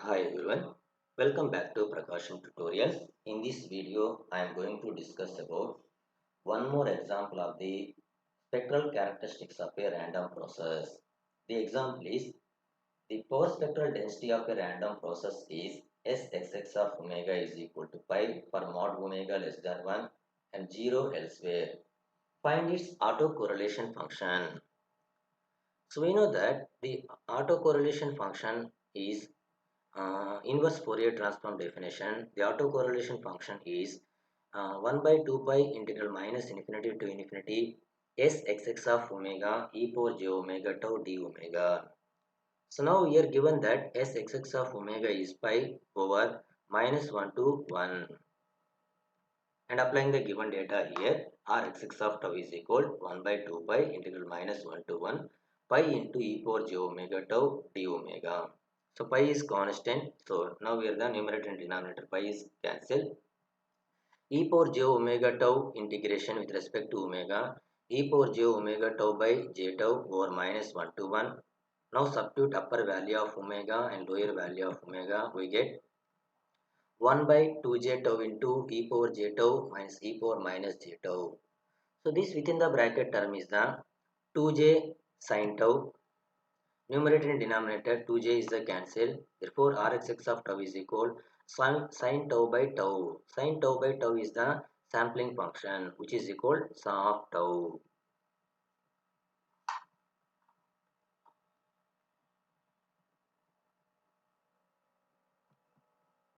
Hi everyone, welcome back to Prakasam tutorial. In this video, I am going to discuss about one more example of the spectral characteristics of a random process. The example is the power spectral density of a random process is Sxx of omega is equal to pi for mod omega less than 1 and 0 elsewhere. Find its autocorrelation function. So we know that the autocorrelation function is inverse Fourier transform definition. The autocorrelation function is 1 by 2 pi integral minus infinity to infinity s xx of omega e power j omega tau d omega. So now we are given that s xx of omega is pi over minus 1 to 1, and applying the given data here, r xx of tau is equal 1 by 2 pi integral minus 1 to 1 pi into e power j omega tau d omega. So pi is constant. So now here the numerator and denominator pi is cancelled. E power j omega tau integration with respect to omega, e power j omega tau by j tau over minus 1 to 1. Now substitute upper value of omega and lower value of omega, we get 1 by 2j tau into e power j tau minus e power minus j tau. So this within the bracket term is the 2j sin tau. Numerator and denominator 2j is the cancel. Therefore rxx of tau is equal sin tau by tau. Sin tau by tau is the sampling function which is equal sum of tau.